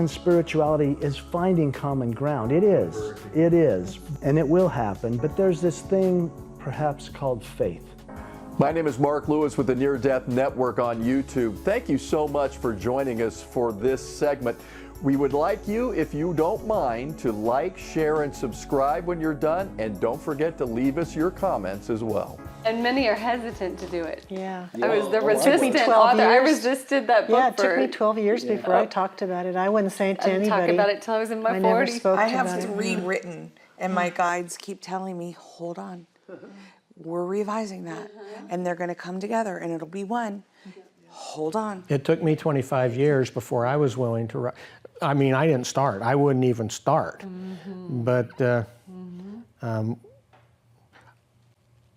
and spirituality is finding common ground. It is, and it will happen, but there's this thing perhaps called faith. My name is Mark Lewis with the Near Death Network on YouTube. Thank you so much for joining us for this segment. We would like you, if you don't mind, to like, share, and subscribe when you're done, and don't forget to leave us your comments as well. And many are hesitant to do it. Yeah. I was the It took me resistant 12 author. I years. resisted that book Yeah, it for... took me 12 years before I talked about it. I wouldn't say it to I didn't anybody. talk about it till I was in my I never 40s. spoke I about have it. 3 written, and my guides keep telling me, hold on. We're revising that, and they're going to come together, and it'll be one. Hold on. It took me 25 years before I was willing to write. I mean, I didn't start. I wouldn't even start. But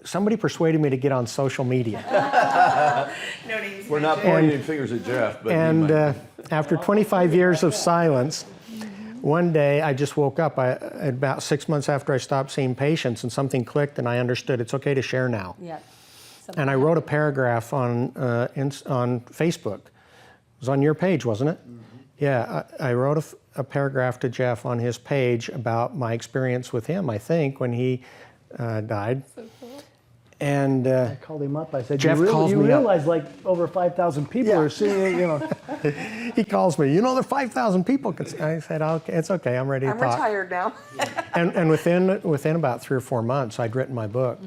somebody persuaded me to get on social media. No names. We're not pointing fingers at Jeff, but And after 25 years of silence, one day I just woke up about 6 months after I stopped seeing patients, and something clicked and I understood it's okay to share now. Yeah. And I wrote a paragraph on Facebook. It was on your page, wasn't it? Yeah, I wrote a paragraph to Jeff on his page about my experience with him, I think, when he died. So cool. And I called him up. I said, Jeff calls you me up. realize like over 5,000 people are seeing it, you know. He calls me, you know, there are 5,000 people. I said, okay, it's okay, I'm ready to I'm talk. retired now. And within about 3 or 4 months, I'd written my book.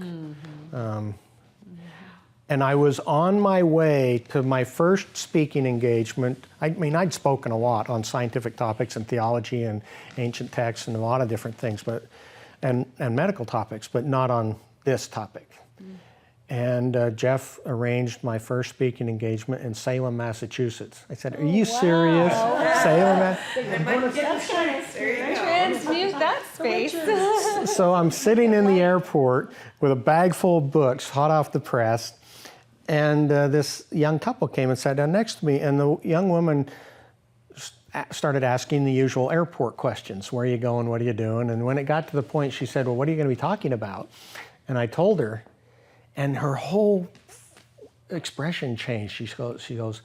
And I was on my way to my first speaking engagement. I mean, I'd spoken a lot on scientific topics and theology and ancient texts and a lot of different things, and medical topics, but not on this topic. And Jeff arranged my first speaking engagement in Salem, Massachusetts. I said, are you serious? Salem, Massachusetts? Transmute that space. So I'm sitting in the airport with a bag full of books, hot off the press, and this young couple came and sat down next to me, and the young woman started asking the usual airport questions. Where are you going? What are you doing? And when it got to the point, she said, well, what are you going to be talking about? And I told her, and her whole expression changed. She goes,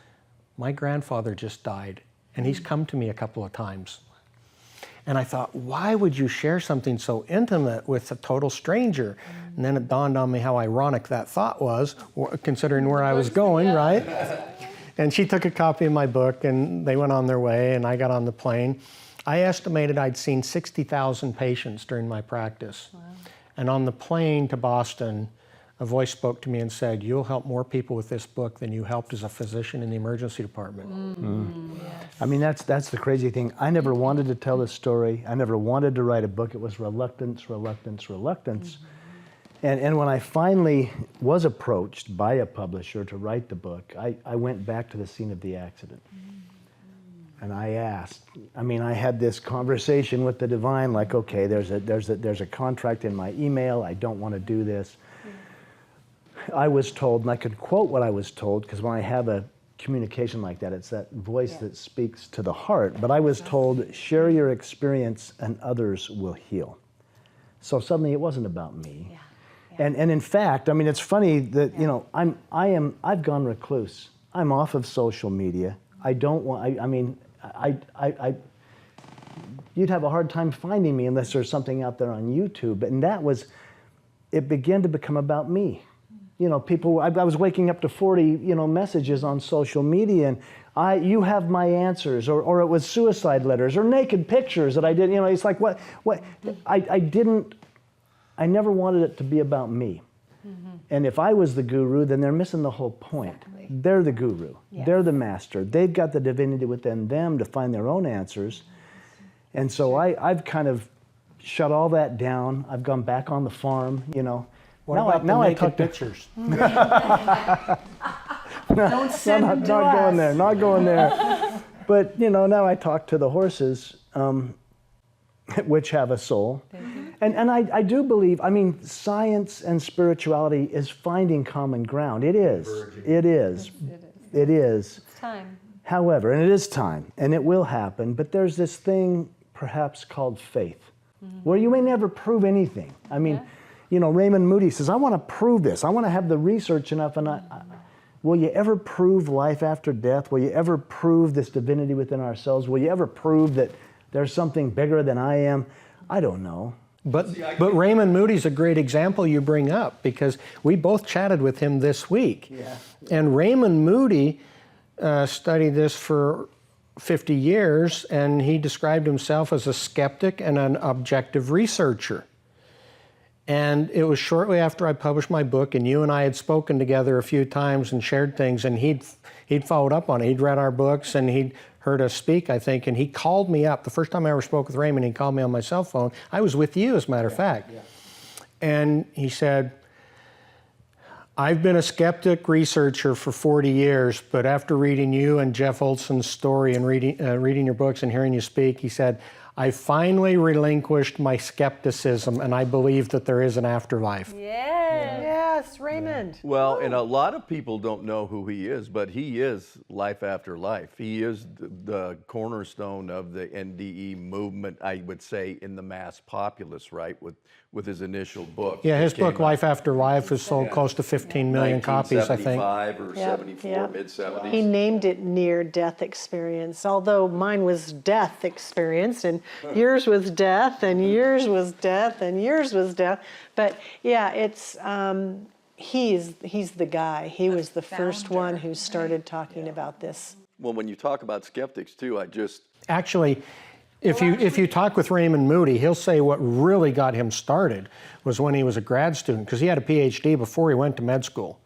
my grandfather just died, and he's come to me a couple of times. And I thought, why would you share something so intimate with a total stranger? And then it dawned on me how ironic that thought was, considering where I was going, right? And she took a copy of my book, and they went on their way, and I got on the plane. I estimated I'd seen 60,000 patients during my practice. Wow. And on the plane to Boston, a voice spoke to me and said, you'll help more people with this book than you helped as a physician in the emergency department. Yes. I mean, that's the crazy thing. I never wanted to tell this story. I never wanted to write a book. It was reluctance. And when I finally was approached by a publisher to write the book, I went back to the scene of the accident. And I asked, I had this conversation with the divine, like, okay, there's a contract in my email. I don't want to do this. I was told, and I could quote what I was told, because when I have a communication like that, it's that voice that speaks to the heart. But I was told, share your experience and others will heal. So suddenly it wasn't about me. Yeah. And in fact, it's funny that, you know, I've gone recluse. I'm off of social media. I don't want, you'd have a hard time finding me unless there's something out there on YouTube. And it began to become about me. You know, I was waking up to 40, messages on social media, and you have my answers, or it was suicide letters, or naked pictures that I did, it's like, what, I never wanted it to be about me. And if I was the guru, then they're missing the whole point. Exactly. They're the guru. Yes. They're the master. They've got the divinity within them to find their own answers. And so I've kind of shut all that down. I've gone back on the farm, What about the naked pictures? Don't send them to us. Not going there. But, now I talk to the horses, which have a soul. And I do believe, science and spirituality is finding common ground. It is. It's time. However, and it is time, and it will happen, but there's this thing perhaps called faith, where you may never prove anything. Raymond Moody says, I want to prove this. I want to have the research enough, and will you ever prove life after death? Will you ever prove this divinity within ourselves? Will you ever prove that there's something bigger than I am? I don't know. But Raymond Moody's a great example you bring up, because we both chatted with him this week. Yeah. And Raymond Moody studied this for 50 years, and he described himself as a skeptic and an objective researcher. And it was shortly after I published my book, and you and I had spoken together a few times and shared things, and he'd followed up on it. He'd read our books, and he'd heard us speak, I think, and he called me up. The first time I ever spoke with Raymond, he called me on my cell phone. I was with you, as a matter of fact. Yeah. And he said, I've been a skeptic researcher for 40 years, but after reading you and Jeff Olson's story and reading your books and hearing you speak, he said, I finally relinquished my skepticism, and I believe that there is an afterlife. Yes, Raymond. Well, and a lot of people don't know who he is, but he is life after life. He is the cornerstone of the NDE movement, I would say, in the mass populace, right, with his initial book. Yeah, his book, out Life After Life, has sold close to 15 million copies, I think. 1975 or 74, mid-70s. He named it near-death experience, although mine was death experience, and yours was death, and yours was death, and yours was death. But yeah, it's he's the guy. He was the first one who started talking about this. Well, when you talk about skeptics, too, Actually, if you talk with Raymond Moody, he'll say what really got him started was when he was a grad student, because he had a PhD before he went to med school.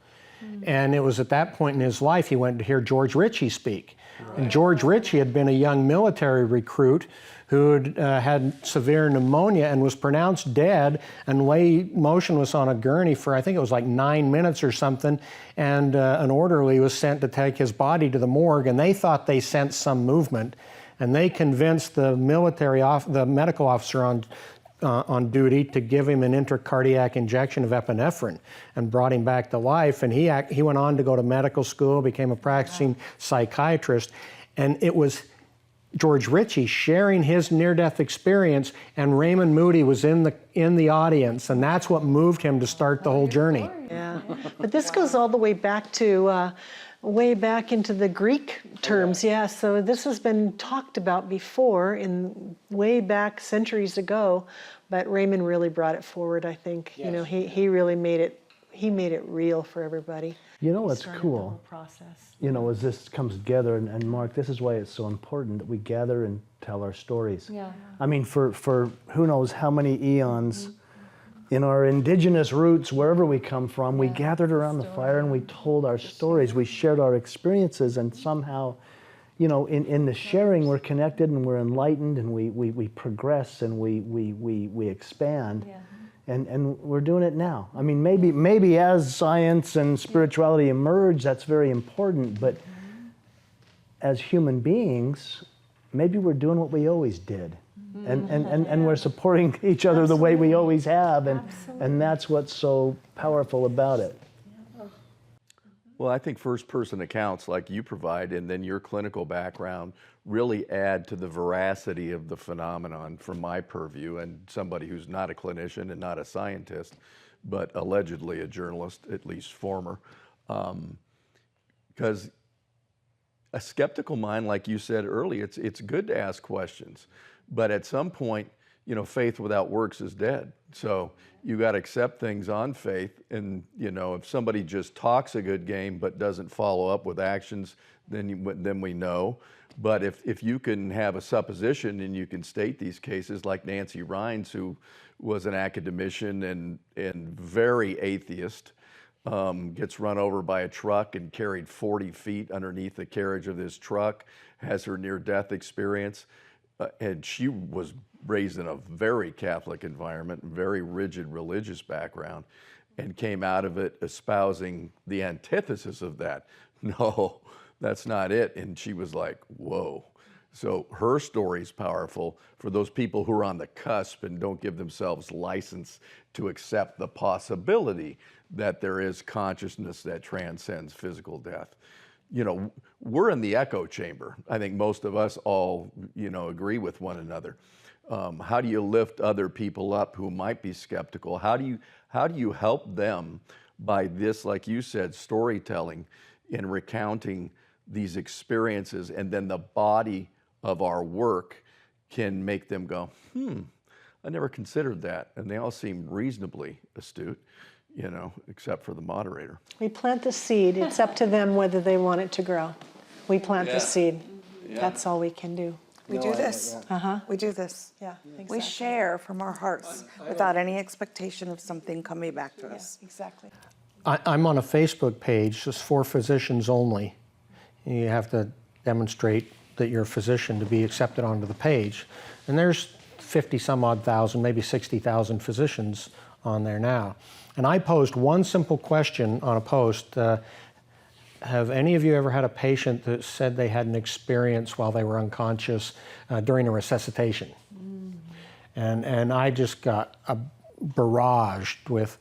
And it was at that point in his life he went to hear George Ritchie speak. Right. And George Ritchie had been a young military recruit who had severe pneumonia and was pronounced dead and lay motionless on a gurney for, I think it was like 9 minutes or something, and an orderly was sent to take his body to the morgue, and they thought they sensed some movement, and they convinced the medical officer on duty to give him an intracardiac injection of epinephrine and brought him back to life. And he went on to go to medical school, became a practicing psychiatrist, and it was George Ritchie sharing his near-death experience, and Raymond Moody was in the audience, and that's what moved him to start the whole journey. Yeah, but this goes all the way back to way back into the Greek terms. Yeah, so this has been talked about before in way back centuries ago, but Raymond really brought it forward, I think. Yes. You know, he really made it real for everybody. You know what's cool? The whole process. You know, as this comes together, and Mark, this is why it's so important that we gather and tell our stories. Yeah. I mean, for who knows how many eons, in our indigenous roots, wherever we come from, we gathered around the fire and we told our stories. We shared our experiences, and somehow, you know, in the sharing, we're connected and we're enlightened, and we progress and we expand. Yeah. And we're doing it now. I mean, maybe as science and spirituality emerge, that's very important, but as human beings, maybe we're doing what we always did. And we're supporting each other the way we always have, and that's what's so powerful about it. Well, I think first-person accounts like you provide and then your clinical background really add to the veracity of the phenomenon from my purview, and somebody who's not a clinician and not a scientist, but allegedly a journalist, at least former. Because a skeptical mind, like you said earlier, it's good to ask questions, but at some point, you know, faith without works is dead. So you got to accept things on faith, and you know, if somebody just talks a good game but doesn't follow up with actions, then we know. But if you can have a supposition and you can state these cases, like Nancy Rhines, who was an academician and very atheist, gets run over by a truck and carried 40 feet underneath the carriage of this truck, has her near-death experience, and she was raised in a very Catholic environment, very rigid religious background, and came out of it espousing the antithesis of that. No, that's not it. And she was like, whoa. So her story's powerful for those people who are on the cusp and don't give themselves license to accept the possibility that there is consciousness that transcends physical death. You know, we're in the echo chamber. I think most of us all, you know, agree with one another. How do you lift other people up who might be skeptical? How do you help them by this, like you said, storytelling in recounting these experiences, and then the body of our work can make them go, I never considered that. And they all seem reasonably astute, you know, except for the moderator. We plant the seed. It's up to them whether they want it to grow. We plant the seed. That's all we can do. We do this. We do this. Yeah, We exactly. share from our hearts without any expectation of something coming back to us. Exactly. I'm on a Facebook page just for physicians only. You have to demonstrate that you're a physician to be accepted onto the page. And there's 50 some odd thousand, maybe 60,000 physicians on there now. And I posed one simple question on a post. Have any of you ever had a patient that said they had an experience while they were unconscious during a resuscitation? And I just got barraged with,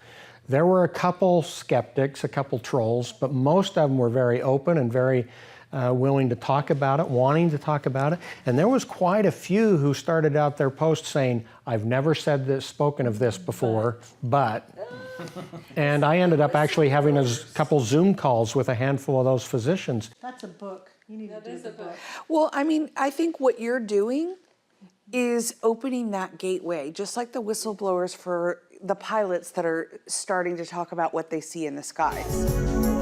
there were a couple skeptics, a couple trolls, but most of them were very open and very willing to talk about it, wanting to talk about it. And there was quite a few who started out their posts saying, I've never said this, spoken of this before, but... And I ended up actually having a couple Zoom calls with a handful of those physicians. That's a book. You need to do the book. Well, I mean, I think what you're doing is opening that gateway, just like the whistleblowers for the pilots that are starting to talk about what they see in the skies.